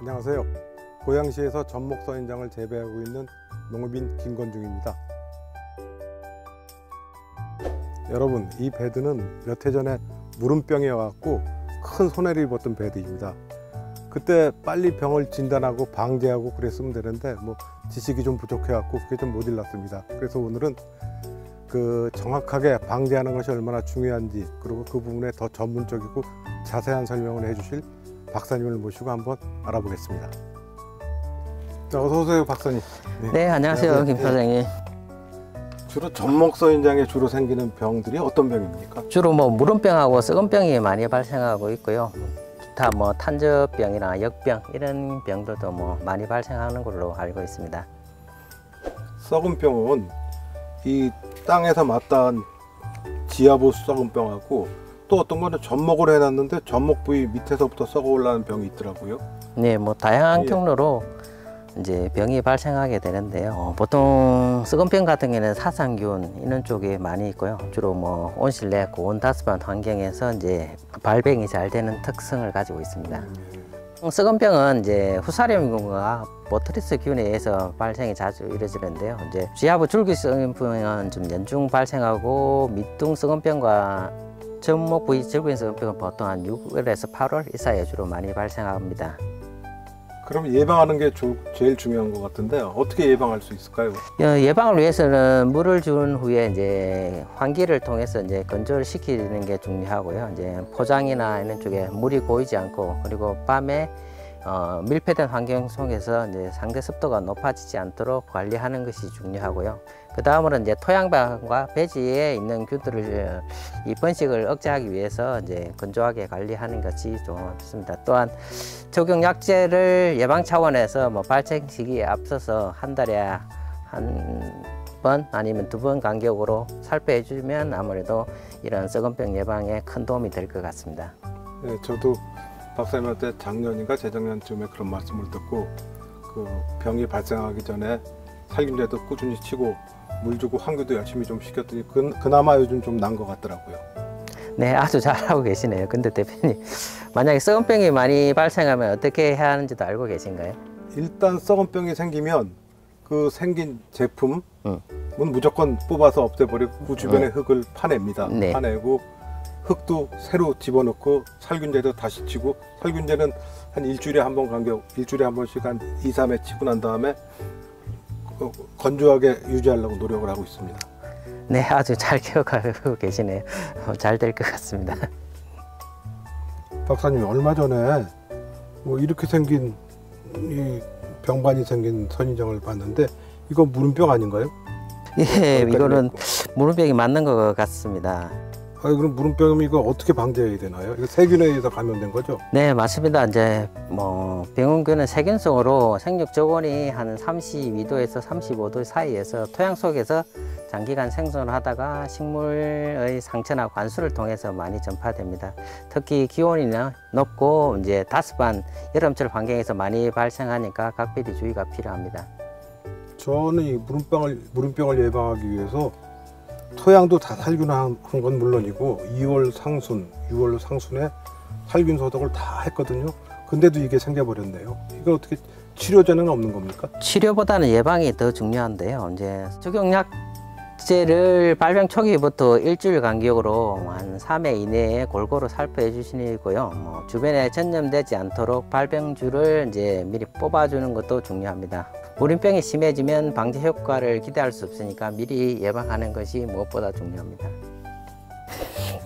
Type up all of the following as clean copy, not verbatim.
안녕하세요. 고양시에서 전목 선인장을 재배하고 있는 농업인 김건중입니다. 여러분, 이 배드는 몇 해 전에 무름병에 와갖고 큰 손해를 입었던 배드입니다. 그때 빨리 병을 진단하고 방제하고 그랬으면 되는데 지식이 좀 부족해갖고 그게 좀 못 일났습니다. 그래서 오늘은 정확하게 방제하는 것이 얼마나 중요한지, 그리고 그 부분에 더 전문적이고 자세한 설명을 해주실 박사님을 모시고 한번 알아보겠습니다. 자, 어서 오세요, 박사님. 네, 안녕하세요, 김 사장님. 주로 전목 선인장에 주로 생기는 병들이 어떤 병입니까? 주로 무름병하고 썩은병이 많이 발생하고 있고요. 기타 탄저병이나 역병 이런 병들도 많이 발생하는 걸로 알고 있습니다. 썩은 병은 이 땅에서 맞닿은 지하보 썩은 병하고 또 어떤 거는 접목을 해놨는데 접목 부위 밑에서부터 썩어 올라오는 병이 있더라고요. 네, 다양한 경로로 이제 병이 발생하게 되는데요. 보통 썩은병 같은 경우는 사상균 이런 쪽에 많이 있고요. 주로 온실내 고온 다습한 환경에서 이제 발병이 잘 되는 특성을 가지고 있습니다. 썩은병은 이제 후사림균과 보트리스균에 의해서 발생이 자주 이루어지는데요. 이제 지하부 줄기 썩은병은 좀 연중 발생하고 밑둥 썩은병과 접목 부위 질긴 썩은병은 보통 한 6월에서 8월 이 사이에 주로 많이 발생합니다. 그럼 예방하는 게 제일 중요한 것 같은데 어떻게 예방할 수 있을까요? 예방을 위해서는 물을 준 후에 이제 환기를 통해서 이제 건조를 시키는 게 중요하고요. 이제 포장이나 이런 쪽에 물이 고이지 않고, 그리고 밤에 밀폐된 환경 속에서 이제 상대 습도가 높아지지 않도록 관리하는 것이 중요하고요. 그 다음으로 이제 토양방과 배지에 있는 균들을 이 번식을 억제하기 위해서 이제 건조하게 관리하는 것이 좋습니다. 또한 적용 약제를 예방 차원에서 발생 시기에 앞서서 한 달에 한 번 아니면 2번 간격으로 살포해 주면 아무래도 이런 썩은병 예방에 큰 도움이 될 것 같습니다. 네, 저도 박사님한테 작년인가 재작년쯤에 그런 말씀을 듣고 병이 발생하기 전에 살균제도 꾸준히 치고 물 주고 환기도 열심히 좀 시켰더니 그나마 요즘 좀 난 것 같더라고요. 네, 아주 잘하고 계시네요. 근데 대표님, 만약에 썩은병이 많이 발생하면 어떻게 해야 하는지도 알고 계신가요? 일단 썩은병이 생기면 그 생긴 제품은 무조건 뽑아서 없애버리고 그 주변에 흙을 파냅니다. 네. 파내고 흙도 새로 집어넣고 살균제도 다시 치고, 살균제는 한 일주일에 한 번 간격, 일주일에 한 번씩 한 2, 3회 치고 난 다음에 건조하게 유지하려고 노력을 하고 있습니다. 네, 아주 잘 기억하고 계시네요. 잘 될 것 같습니다. 박사님, 얼마 전에 이렇게 생긴 이 병반이 생긴 선인장을 봤는데 이거 무름병 아닌가요? 예, 이거는 무름병이 맞는 것 같습니다. 그럼 무름병이면 이거 어떻게 방제해야 되나요? 이거 세균에 의해서 감염된 거죠? 네, 맞습니다. 이제 병원균은 세균성으로 생육 저온이 한 32도에서 35도 사이에서 토양 속에서 장기간 생존을 하다가 식물의 상처나 관수를 통해서 많이 전파됩니다. 특히 기온이 높고 이제 다습한 여름철 환경에서 많이 발생하니까 각별히 주의가 필요합니다. 저는 이 무름병을 예방하기 위해서 토양도 다 살균한 건 물론이고 2월 상순, 6월 상순에 살균 소독을 다 했거든요. 근데도 이게 생겨버렸네요. 이건 어떻게 치료제는 없는 겁니까? 치료보다는 예방이 더 중요한데요. 이제 적용약제를 발병 초기부터 일주일 간격으로 한 3회 이내에 골고루 살포해 주시고요. 주변에 전염되지 않도록 발병주를 이제 미리 뽑아주는 것도 중요합니다. 무름병이 심해지면 방제 효과를 기대할 수 없으니까 미리 예방하는 것이 무엇보다 중요합니다.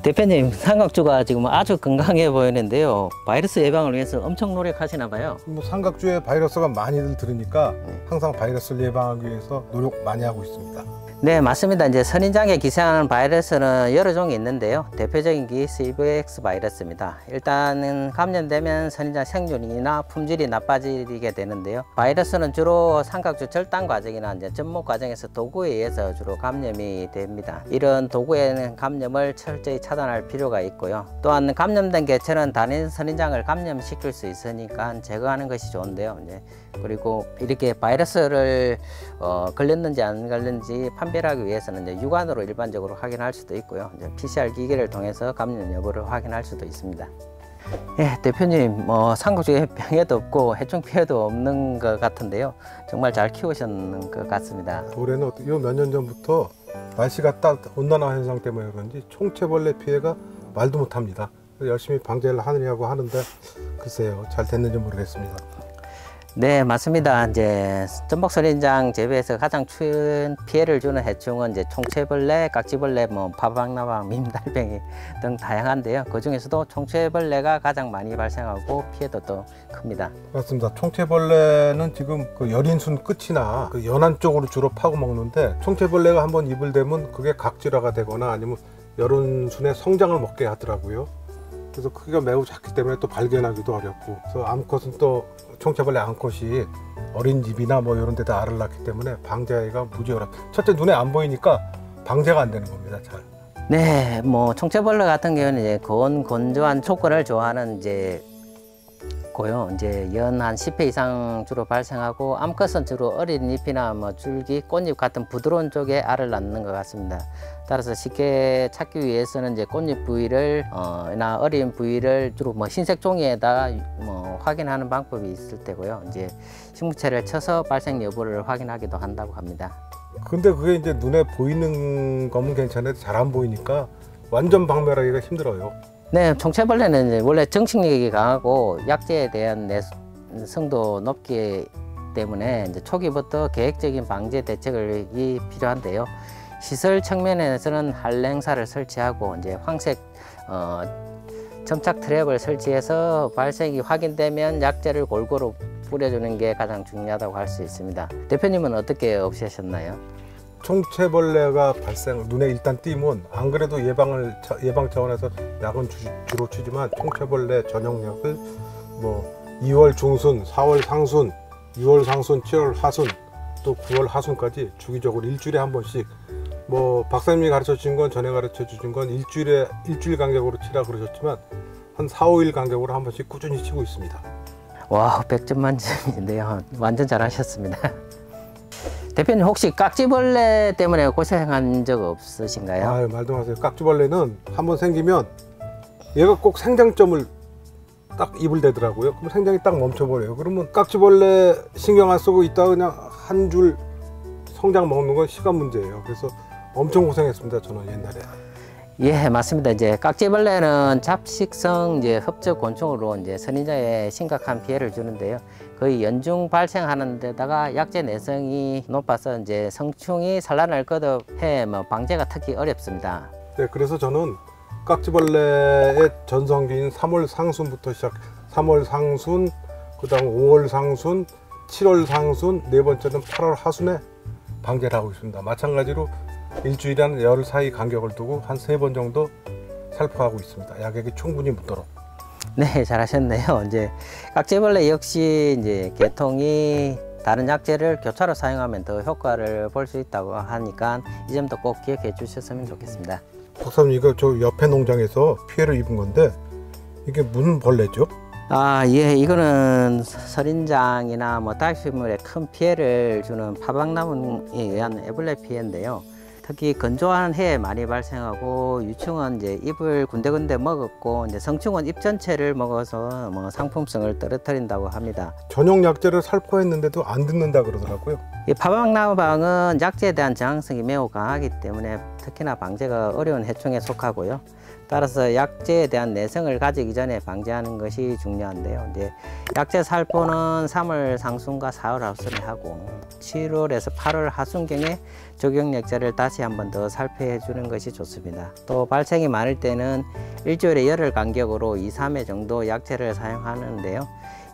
대표님, 삼각주가 지금 아주 건강해 보이는데요. 바이러스 예방을 위해서 엄청 노력하시나 봐요. 삼각주에 바이러스가 많이들 들으니까 항상 바이러스를 예방하기 위해서 노력 많이 하고 있습니다. 네, 맞습니다. 이제 선인장에 기생하는 바이러스는 여러 종이 있는데요. 대표적인 게 CVX 바이러스입니다. 일단은 감염되면 선인장 생존이나 품질이 나빠지게 되는데요. 바이러스는 주로 삼각주 절단 과정이나 이제 접목 과정에서 도구에 의해서 주로 감염이 됩니다. 이런 도구에는 감염을 철저히 차단할 필요가 있고요. 또한 감염된 개체는 다른 선인장을 감염시킬 수 있으니까 제거하는 것이 좋은데요. 그리고 이렇게 바이러스를 걸렸는지 안 걸렸는지 판별하기 위해서는 이제 육안으로 일반적으로 확인할 수도 있고요. 이제 PCR 기계를 통해서 감염 여부를 확인할 수도 있습니다. 예, 대표님, 삼국지에 병에도 없고 해충 피해도 없는 것 같은데요. 정말 잘 키우셨는 것 같습니다. 올해는 몇 년 전부터 날씨가 온난화 현상 때문에 그런지 총체벌레 피해가 말도 못합니다. 열심히 방제를 하느냐고 하는데 글쎄요, 잘 됐는지 모르겠습니다. 네, 맞습니다. 이제 전복선인장 재배에서 가장 큰 피해를 주는 해충은 이제 총체벌레, 깍지벌레, 파방나방, 민달팽이 등 다양한데요. 그 중에서도 총체벌레가 가장 많이 발생하고 피해도 더 큽니다. 맞습니다. 총체벌레는 지금 그 열인순 끝이나 그 연안 쪽으로 주로 파고 먹는데, 총체벌레가 한번 입을 대면 그게 각질화가 되거나 아니면 열인순의 성장을 먹게 하더라고요. 그래서 크기가 매우 작기 때문에 또 발견하기도 어렵고, 그래서 암컷은 또 총체벌레 암컷이 어린집이나 이런 데다 알을 낳기 때문에 방제하기가 무지 어렵다. 첫째, 눈에 안 보이니까 방제가 안 되는 겁니다. 잘. 네, 총체벌레 같은 경우는 이제 건조한 조건을 좋아하는 고요. 연 한 10회 이상 주로 발생하고, 암컷은 주로 어린 잎이나 줄기, 꽃잎 같은 부드러운 쪽에 알을 낳는 것 같습니다. 따라서 쉽게 찾기 위해서는 꽃잎 부위를 나 어린 부위를 주로 흰색 종이에다가 확인하는 방법이 있을 때고요. 식물체를 쳐서 발생 여부를 확인하기도 한다고 합니다. 근데 그게 이제 눈에 보이는 거면 괜찮은데 잘 안 보이니까 완전 박멸하기가 힘들어요. 네, 총체벌레는 원래 정식력이 강하고 약재에 대한 내성도 높기 때문에 초기부터 계획적인 방제 대책이 필요한데요. 시설 측면에서는 한랭사를 설치하고 황색 점착 트랩을 설치해서 발생이 확인되면 약재를 골고루 뿌려주는 게 가장 중요하다고 할 수 있습니다. 대표님은 어떻게 없애셨나요? 총체벌레가 눈에 일단 띄면 안 그래도 예방 차원에서 약은 주로 치지만, 총체벌레 전용약을 2월 중순, 4월 상순, 6월 상순, 7월 하순, 또 9월 하순까지 주기적으로 일주일에 한 번씩, 박사님이 가르쳐 주신 건, 전에 가르쳐 주신 건 일주일 간격으로 치라 그러셨지만 한 4, 5일 간격으로 한 번씩 꾸준히 치고 있습니다. 와, 100점 만점인데요. 완전 잘하셨습니다. 대표님, 혹시 깍지벌레 때문에 고생한 적 없으신가요? 아유, 말도 마세요. 깍지벌레는 한번 생기면 얘가 꼭 생장점을 딱 입을 대더라고요. 그럼 생장이 딱 멈춰버려요. 그러면 깍지벌레 신경 안 쓰고 있다가 그냥 한 줄 성장 먹는 건 시간 문제예요. 그래서 엄청 고생했습니다, 저는 옛날에. 예, 맞습니다. 깍지벌레는 잡식성 흡적 곤충으로 선인장에 심각한 피해를 주는데요. 거의 연중 발생하는 데다가 약재 내성이 높아서 성충이 산란을 거듭해 방제가 특히 어렵습니다. 네, 그래서 저는 깍지벌레의 전성기인 3월 상순부터 3월 상순, 그다음 5월 상순, 7월 상순, 네 번째는 8월 하순에 방제를 하고 있습니다. 마찬가지로 일주일에 한 열흘 사이 간격을 두고 한 3번 정도 살포하고 있습니다. 약액이 충분히 묻도록. 네, 잘하셨네요. 깍지벌레 역시 계통이 다른 약재를 교차로 사용하면 더 효과를 볼 수 있다고 하니까 이 점도 꼭 기억해 주셨으면 좋겠습니다. 박사님, 이거 저 옆에 농장에서 피해를 입은 건데 이게 무슨 벌레죠? 예, 이거는 설인장이나 다육식물에 큰 피해를 주는 파박나무에 의한 애벌레 피해인데요. 특히 건조한 해에 많이 발생하고, 유충은 잎을 군데군데 먹었고, 성충은 잎 전체를 먹어서 상품성을 떨어뜨린다고 합니다. 전용 약재를 살포했는데도 안 듣는다 그러더라고요. 이 파박나무방은 약재에 대한 저항성이 매우 강하기 때문에 특히나 방제가 어려운 해충에 속하고요. 따라서 약재에 대한 내성을 가지기 전에 방제하는 것이 중요한데요. 약재 살포는 3월 상순과 4월 하순에 하고, 7월에서 8월 하순경에 적용 약재를 다시 한 번 더 살포해 주는 것이 좋습니다. 또 발생이 많을 때는 일주일에 열흘 간격으로 2, 3회 정도 약재를 사용하는데요.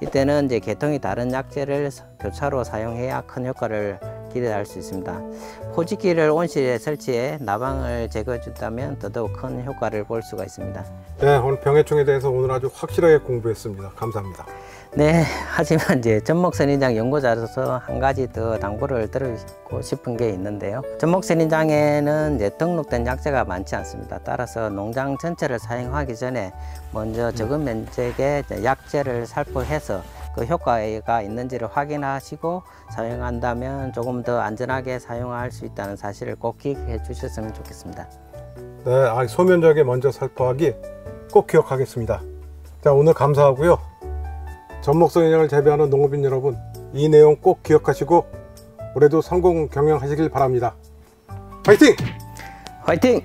이때는 계통이 다른 약재를 교차로 사용해야 큰 효과를 기대할 수 있습니다. 포집기를 온실에 설치해 나방을 제거해 준다면 더더욱 큰 효과를 볼 수가 있습니다. 네, 오늘 병해충에 대해서 오늘 아주 확실하게 공부했습니다. 감사합니다. 네, 하지만 전목선인장 연구자로서 한 가지 더 당부를 드리고 싶은 게 있는데요. 전목선인장에는 등록된 약재가 많지 않습니다. 따라서 농장 전체를 사용하기 전에 먼저 적은 면적의 약재를 살포해서 그 효과가 있는지를 확인하시고 사용한다면 조금 더 안전하게 사용할 수 있다는 사실을 꼭 기억해 주셨으면 좋겠습니다. 네, 소면적에 먼저 살포하기 꼭 기억하겠습니다. 자, 오늘 감사하고요. 전목성 인형을 재배하는 농업인 여러분, 이 내용 꼭 기억하시고 올해도 성공 경영하시길 바랍니다. 파이팅! 화이팅!